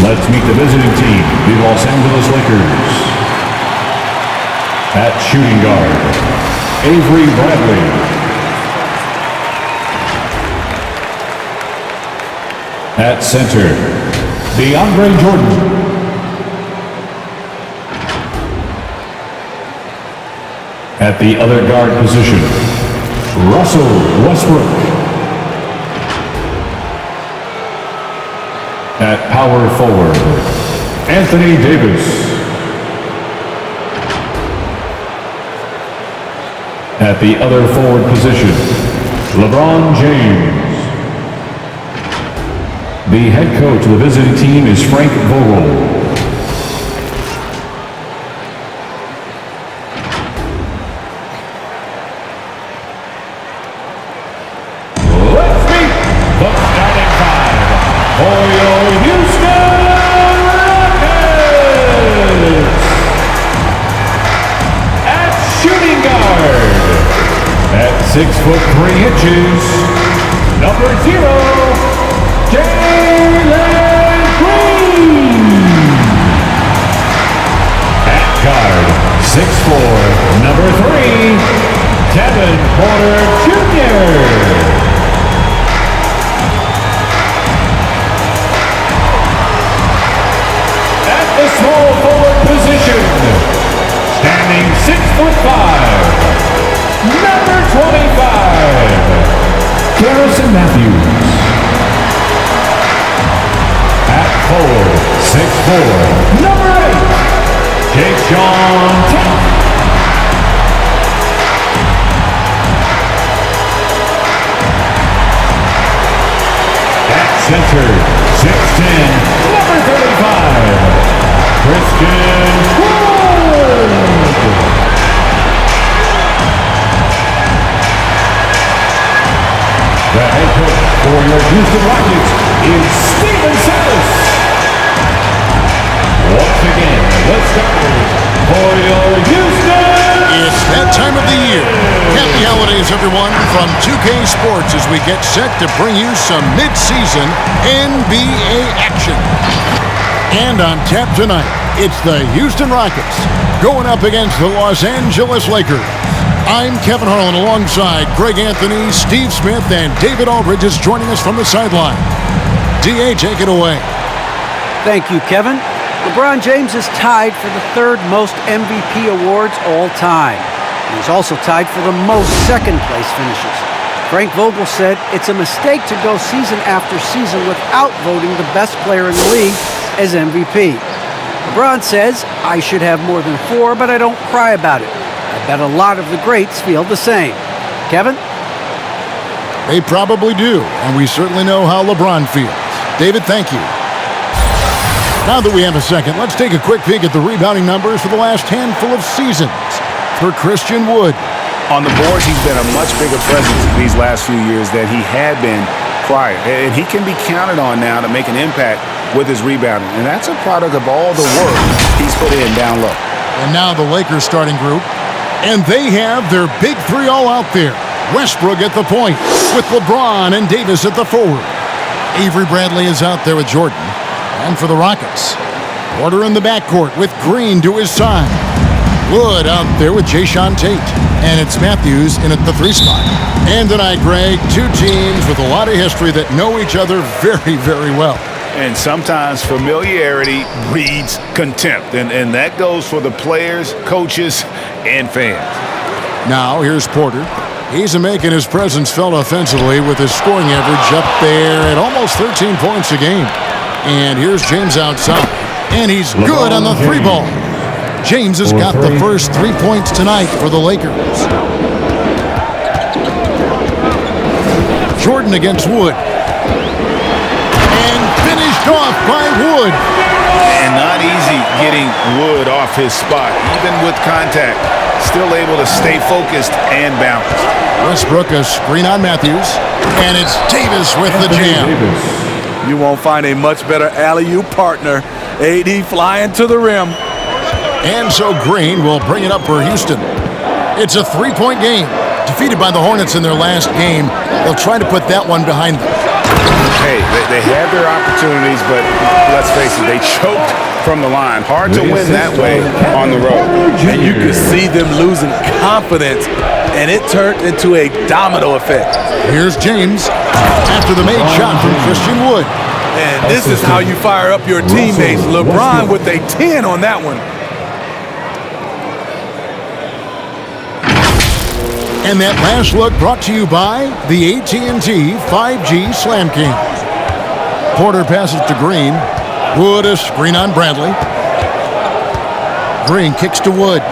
Let's meet the visiting team, the Los Angeles Lakers. At shooting guard, Avery Bradley. At center, DeAndre Jordan. At the other guard position, Russell Westbrook. At power forward, Anthony Davis. At the other forward position, LeBron James. The head coach of the visiting team is Frank Vogel. Houston Rockets! At shooting guard, at 6'3", number 0, Jalen Green. At guard, 6'4", number 3, Kevin Porter Jr. The small forward position, standing 6'5", number 25, Garrison Matthews. At forward, 6'4", number 8, Jason Tatum. At center, 6'10", number 35, Christian Wood. The head coach for your Houston Rockets is Stephen Silas. Once again, the starters for your Houston. It's that time of the year. Happy holidays, everyone, from 2K Sports as we get set to bring you some mid-season NBA action. And on tap tonight, it's the Houston Rockets going up against the Los Angeles Lakers. I'm Kevin Harlan alongside Greg Anthony, Steve Smith, and David Aldridge is joining us from the sideline. D.A., take it away. Thank you, Kevin. LeBron James is tied for the third most MVP awards all time. And he's also tied for the most second-place finishes. Frank Vogel said it's a mistake to go season after season without voting the best player in the league as MVP. LeBron says, I should have more than 4, but I don't cry about it. I bet a lot of the greats feel the same. Kevin? They probably do, and we certainly know how LeBron feels. David, thank you. Now that we have a second, let's take a quick peek at the rebounding numbers for the last handful of seasons for Christian Wood. On the boards, he's been a much bigger presence these last few years than he had been prior. And he can be counted on now to make an impact with his rebounding. And that's a product of all the work he's put in down low. And now the Lakers starting group. And they have their big 3 all out there. Westbrook at the point with LeBron and Davis at the forward. Avery Bradley is out there with Jordan. And for the Rockets, Porter in the backcourt with Green to his side. Wood out there with Jason Tate. And it's Matthews in at the 3 spot. And tonight, Greg, 2 teams with a lot of history that know each other very, very well. And sometimes familiarity breeds contempt. And that goes for the players, coaches, and fans. Now, here's Porter. He's making his presence felt offensively with his scoring average up there at almost 13 points a game. And here's James outside. And he's good on the 3-ball. James has got the first 3 points tonight for the Lakers. Jordan against Wood. And finished off by Wood. And not easy getting Wood off his spot, even with contact. Still able to stay focused and balanced. Westbrook a screen on Matthews. And it's Davis with the jam. You won't find a much better alley-oop partner. AD flying to the rim. And so Green will bring it up for Houston. It's a 3-point game. Defeated by the Hornets in their last game, they'll try to put that one behind them. Hey, they had their opportunities, but let's face it, they choked from the line. Hard to win that way on the road. And you could see them losing confidence, and it turned into a domino effect. Here's James after the made shot from Christian Wood. And this is how you fire up your teammates. LeBron with a 10 on that one. And that last look brought to you by the AT&T 5G Slam King. Porter passes to Green. Wood a screen on Bradley. Green kicks to Wood.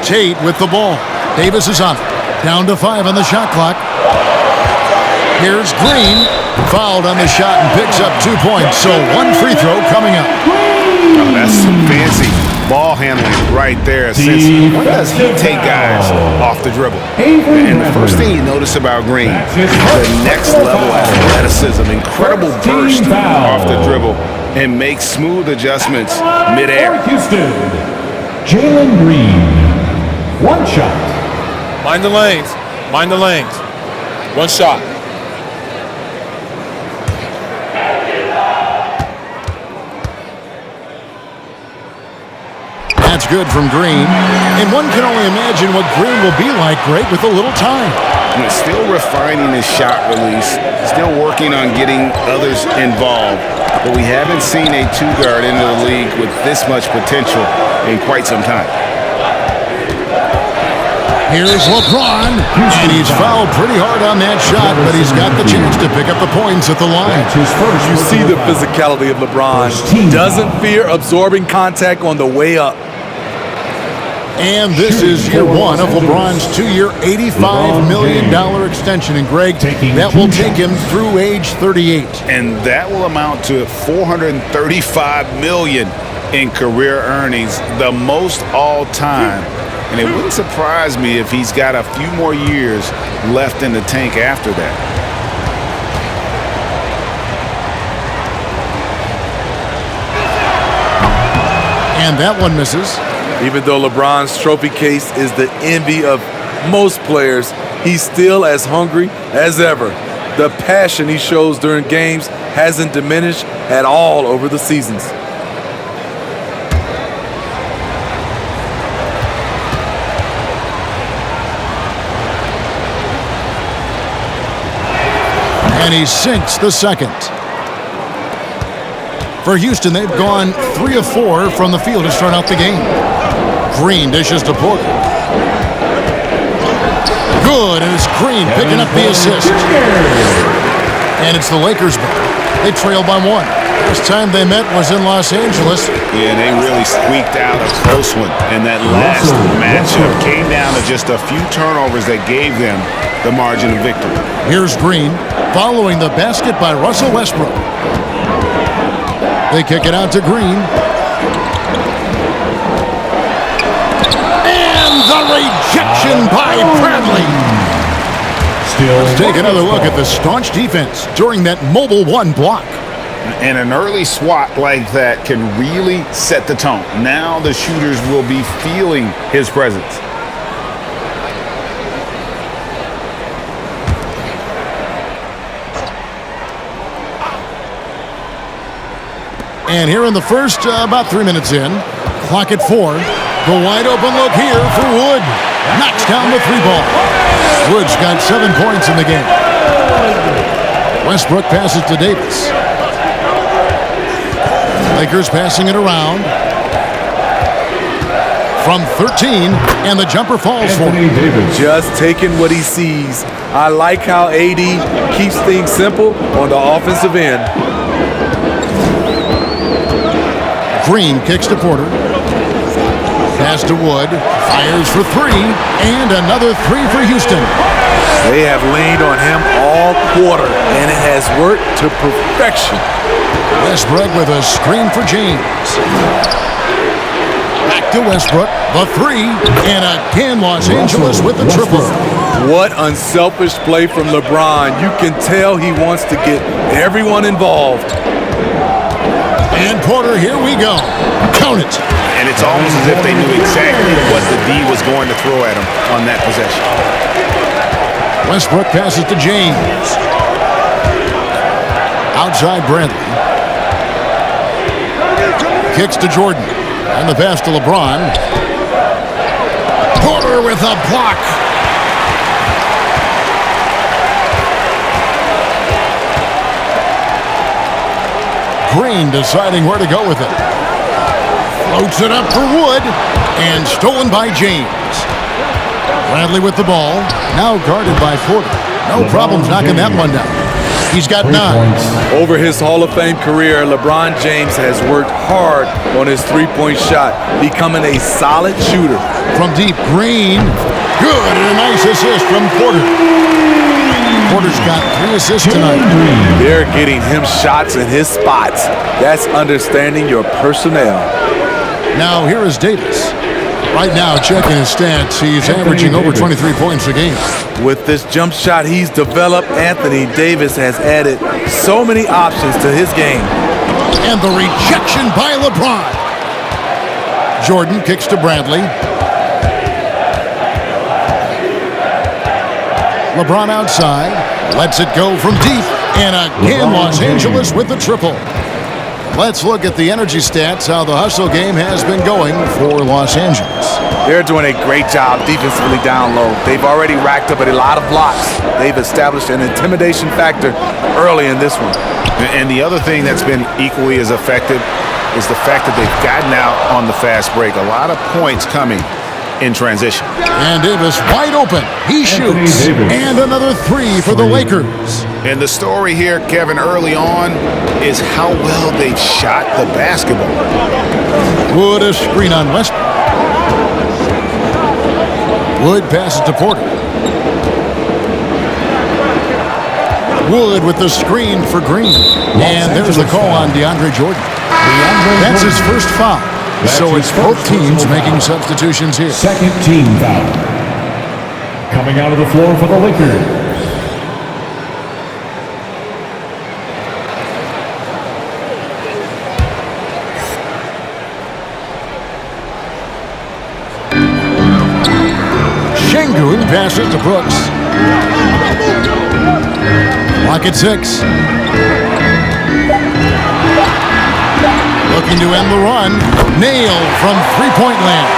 Tate with the ball. Davis is on it. Down to 5 on the shot clock. Here's Green. Fouled on the shot and picks up 2 points. So 1 free throw coming up. Oh, that's some fancy ball handling right there. Since when does he take guys off the dribble? And the first thing you notice about Green, the next level athleticism, incredible burst off the dribble, and makes smooth adjustments midair. Houston, Jalen Green. 1 shot. Mind the lanes. Mind the lanes. 1 shot. That's good from Green. And one can only imagine what Green will be like, Greg, with a little time. And still refining his shot release, still working on getting others involved. But we haven't seen a two-guard into the league with this much potential in quite some time. Here's LeBron, and he's fouled pretty hard on that shot, but he's got the chance to pick up the points at the line. You see the physicality of LeBron. Doesn't fear absorbing contact on the way up. And this is year 1 of LeBron's 2-year, $85 million extension. And Greg, that will take him through age 38. And that will amount to $435 million in career earnings, the most all time. And it wouldn't surprise me if he's got a few more years left in the tank after that. And that one misses. Even though LeBron's trophy case is the envy of most players, he's still as hungry as ever. The passion he shows during games hasn't diminished at all over the seasons. And he sinks the second. For Houston, they've gone 3 of 4 from the field to start out the game. Green dishes to Porter. Good, and it's Green picking up the assist. And it's the Lakers' ball. They trail by 1. Last time they met was in Los Angeles. Yeah, they really squeaked out a close one. And that last matchup came down to just a few turnovers that gave them the margin of victory. Here's Green following the basket by Russell Westbrook. They kick it out to Green. And the rejection by Bradley. Let's take another look at the staunch defense during that mobile 1 block. And an early swat like that can really set the tone. Now the shooters will be feeling his presence. And here in the first, about 3 minutes in, clock at 4. The wide open look here for Wood. Knocks down the 3-ball. Wood's got 7 points in the game. Westbrook passes to Davis. Lakers passing it around. From 13, and the jumper falls for him. Just taking what he sees. I like how AD keeps things simple on the offensive end. Green kicks to Porter. Pass to Wood. Fires for 3. And another 3 for Houston. They have leaned on him all quarter, and it has worked to perfection. Westbrook with a screen for James. Back to Westbrook. The 3. And again, Los Angeles with the triple. What unselfish play from LeBron. You can tell he wants to get everyone involved. And Porter, here we go. Count it. And it's almost as if they knew exactly what the D was going to throw at him on that possession. Westbrook passes to James. Outside Bradley. Kicks to Jordan. And the pass to LeBron. Porter with a block. Green deciding where to go with it. Floats it up for Wood. And stolen by James. Bradley with the ball. Now guarded by Porter. No problems knocking that one down. He's got 9. Over his Hall of Fame career, LeBron James has worked hard on his three-point shot, becoming a solid shooter. From deep, Green. Good, and a nice assist from Porter. Porter's got 3 assists tonight. They're getting him shots in his spots. That's understanding your personnel. Now here is Davis. Right now, checking his stats, he's averaging over 23 points a game. With this jump shot he's developed, Anthony Davis has added so many options to his game. And the rejection by LeBron. Jordan kicks to Bradley. LeBron outside, lets it go from deep, and again Los Angeles with the triple. Let's look at the energy stats, how the hustle game has been going for Los Angeles. They're doing a great job defensively down low. They've already racked up a lot of blocks. They've established an intimidation factor early in this one. And the other thing that's been equally as effective is the fact that they've gotten out on the fast break. A lot of points coming in transition. And Davis wide open. He shoots. And another 3 for the Lakers. And the story here, Kevin, early on is how well they've shot the basketball. Wood a screen on Westbrook. Wood passes to Porter. Wood with the screen for Green. And there's the call on DeAndre Jordan. That's his first foul. So it's both teams making substitutions here. Second team foul. Coming out of the floor for the Lakers. Şengün passes to Brooks. Lock at 6. Looking to end the run. Nail from three-point land.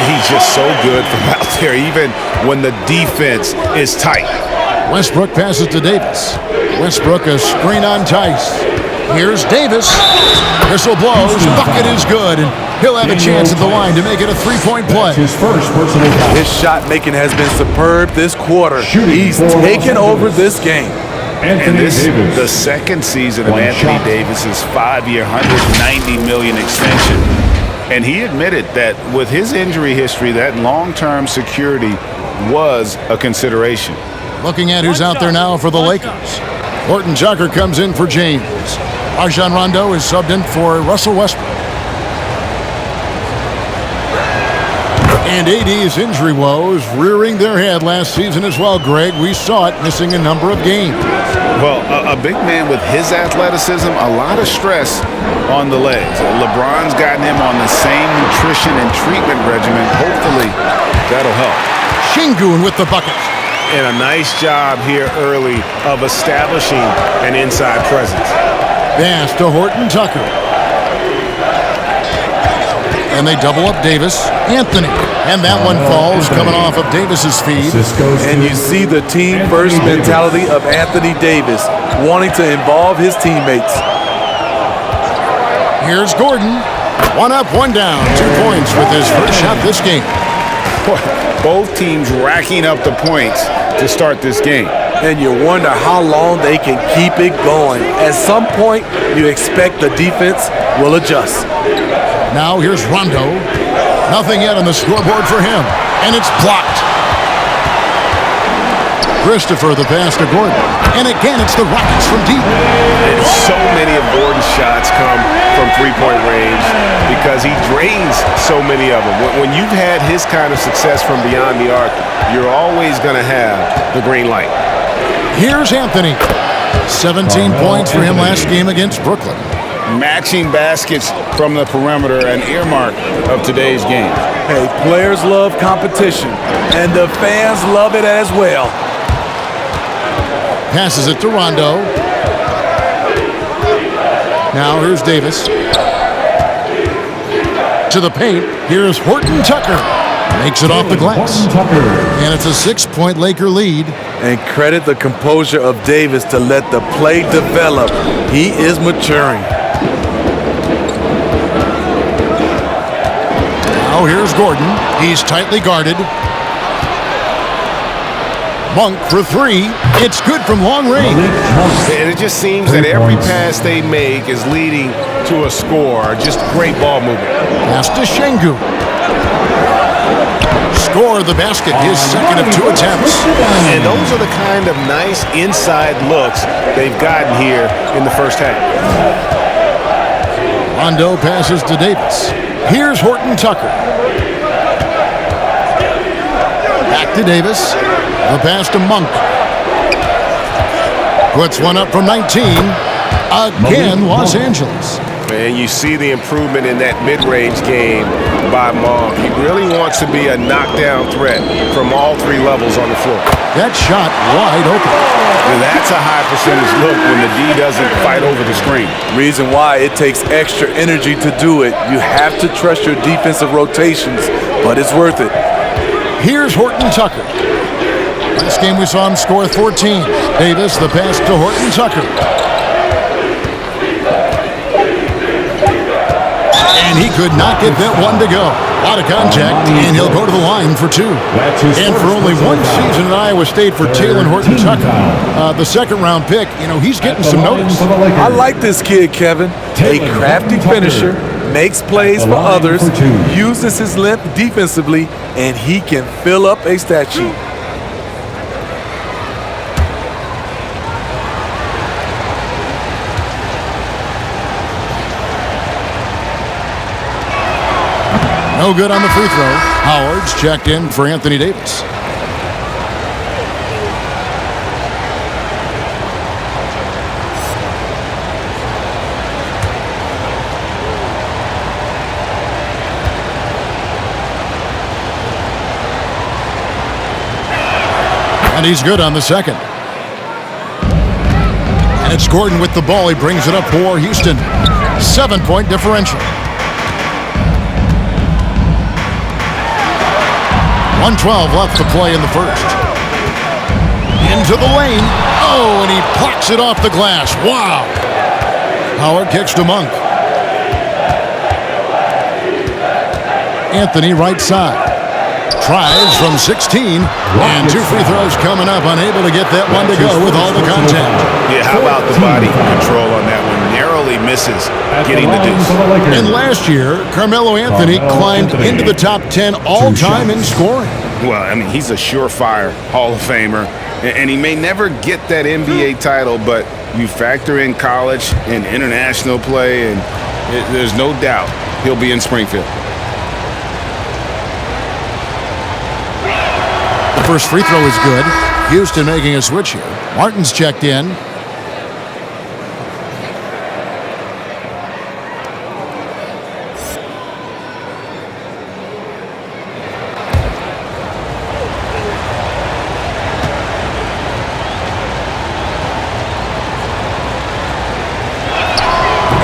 He's just so good from out there, even when the defense is tight. Westbrook passes to Davis. Westbrook a screen on Tice. Here's Davis. Whistle blows. Bucket is good. And he'll have a chance at the line to make it a three-point play. His first personal foul. His shot making has been superb this quarter. He's taken over this game. And this is the second season of Anthony Davis's 5-year, $190 million extension. And he admitted that with his injury history, that long-term security was a consideration. Looking at who's out there now for the Lakers. Horton Tucker comes in for James. Rajon Rondo is subbed in for Russell Westbrook. And AD's injury woes rearing their head last season as well, Greg. We saw it missing a number of games. Well, a big man with his athleticism, a lot of stress on the legs. LeBron's gotten him on the same nutrition and treatment regimen. Hopefully, that'll help. Şengün with the bucket. And a nice job here early of establishing an inside presence. Pass to Horton Tucker. And they double up Davis. Anthony. And that one falls coming off of Davis's feed. And you see the team-first mentality of Anthony Davis, wanting to involve his teammates. Here's Gordon. 1 up, 1 down. 2 points with his first shot this game. Both teams racking up the points to start this game. And you wonder how long they can keep it going. At some point, you expect the defense will adjust. Now here's Rondo. Nothing yet on the scoreboard for him. And it's blocked. Christopher the pass to Gordon. And again, it's the Rockets from deep. And so many of Gordon's shots come from three-point range because he drains so many of them. When you've had his kind of success from beyond the arc, you're always going to have the green light. Here's Anthony. 17 points for him last game against Brooklyn. Matching baskets from the perimeter, an earmark of today's game. Hey, players love competition, and the fans love it as well. Passes it to Rondo. Now here's Davis. To the paint. Here's Horton Tucker. Makes it off the glass. And it's a 6-point Laker lead. And credit the composure of Davis to let the play develop. He is maturing. Now here's Gordon. He's tightly guarded. Monk for three. It's good from long range. And it just seems that every pass they make is leading to a score. Just great ball movement. Pass to Şengün. Score the basket, his second of 2 attempts. And those are the kind of nice inside looks they've gotten here in the first half. Rondo passes to Davis. Here's Horton Tucker. Back to Davis. The pass to Monk. Puts one up from 19. Again, Los Angeles. And you see the improvement in that mid-range game by Monk. He really wants to be a knockdown threat from all 3 levels on the floor. That shot wide open. And that's a high percentage look when the D doesn't fight over the screen. Reason why it takes extra energy to do it. You have to trust your defensive rotations, but it's worth it. Here's Horton Tucker. Last game we saw him score 14. Davis, the pass to Horton Tucker. And he could not get that one to go. A lot of contact, and he'll go to the line for 2. And for only 1 season at Iowa State for Talen Horton Tucker, the second-round pick, he's getting some notice. I like this kid, Kevin. A crafty finisher, makes plays for others, uses his length defensively, and he can fill up a stat sheet. No good on the free throw. Howard's checked in for Anthony Davis. And he's good on the second. And it's Gordon with the ball. He brings it up for Houston. 7-point differential. 1:12 left to play in the first. Into the lane. Oh, and he plucks it off the glass. Wow. Howard kicks to Monk. Anthony right side. Tries from 16. And 2 free throws coming up. Unable to get that one to go with all the contact. Yeah, how about the body control on that one? Narrowly misses getting the deuce. And last year, Carmelo Anthony climbed into the top 10 all-time in scoring. Well, I mean, he's a surefire Hall of Famer, and he may never get that NBA title, but you factor in college and international play, and there's no doubt he'll be in Springfield. The first free throw is good. Houston making a switch here. Martin's checked in.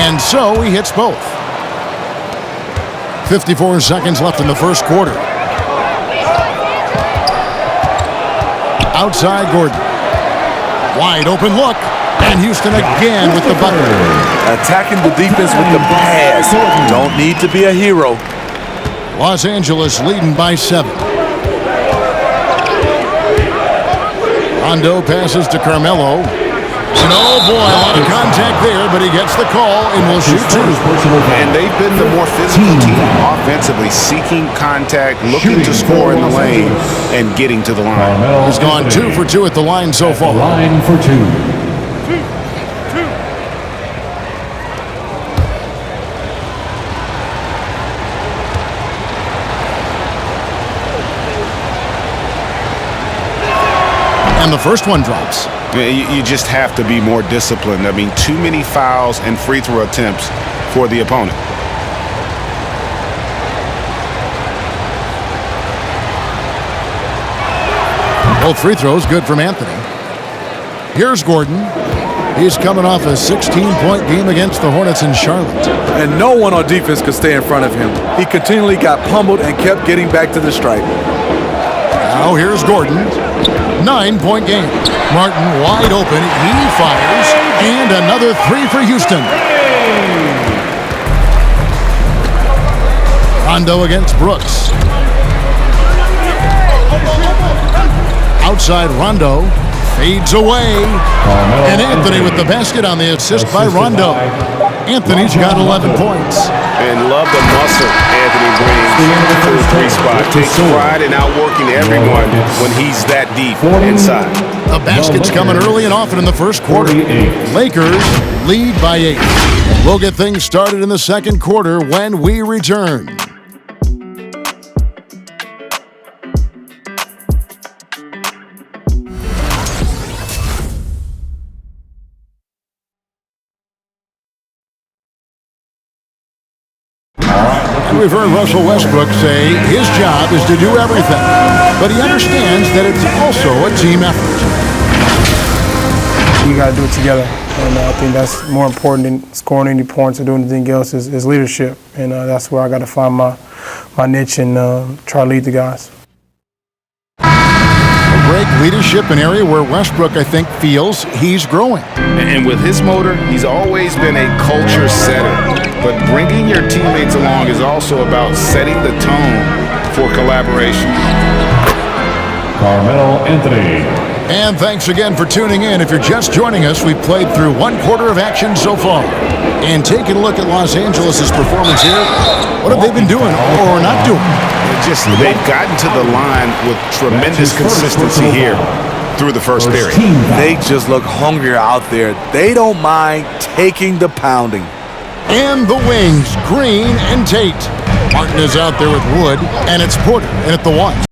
And so he hits both. 54 seconds left in the first quarter. Outside Gordon. Wide open look. And Houston again with the bucket. Attacking the defense with the pass. Don't need to be a hero. Los Angeles leading by 7. Rondo passes to Carmelo. And oh boy, a lot of contact there, but he gets the call and will shoot 2. And they've been the more physical team offensively, seeking contact, looking to score in the lane, and getting to the line. He's gone 2 for 2 at the line so far. Line for 2. And the first one drops. You just have to be more disciplined. I mean, too many fouls and free throw attempts for the opponent. Both free throws good from Anthony. Here's Gordon. He's coming off a 16-point game against the Hornets in Charlotte. And no one on defense could stay in front of him. He continually got pummeled and kept getting back to the stripe. Now here's Gordon. 9-point game. Martin wide open. He fires. And another three for Houston. Rondo against Brooks. Outside Rondo. Fades away. And Anthony with the basket on the assist by Rondo. Anthony's got 11 points. And love the muscle Anthony brings to the three spot. Takes pride in outworking everyone when he's that deep inside. The basket's coming early and often in the first quarter. Lakers lead by 8. We'll get things started in the second quarter when we return. We've heard Russell Westbrook say his job is to do everything, but he understands that it's also a team effort. You got to do it together, and I think that's more important than scoring any points or doing anything else is leadership, and that's where I got to find my niche and try to lead the guys. Greg, leadership, an area where Westbrook, I think, feels he's growing. And with his motor, he's always been a culture setter. But bringing your teammates along is also about setting the tone for collaboration. Carmelo Anthony. And thanks again for tuning in. If you're just joining us, we've played through one quarter of action so far. And taking a look at Los Angeles' performance here, what have they been doing or not doing? They've gotten to the line with tremendous consistency here through the first period. They just look hungrier out there. They don't mind taking the pounding. And the wings, Green and Tate. Martin is out there with Wood, and it's Porter in at the 1.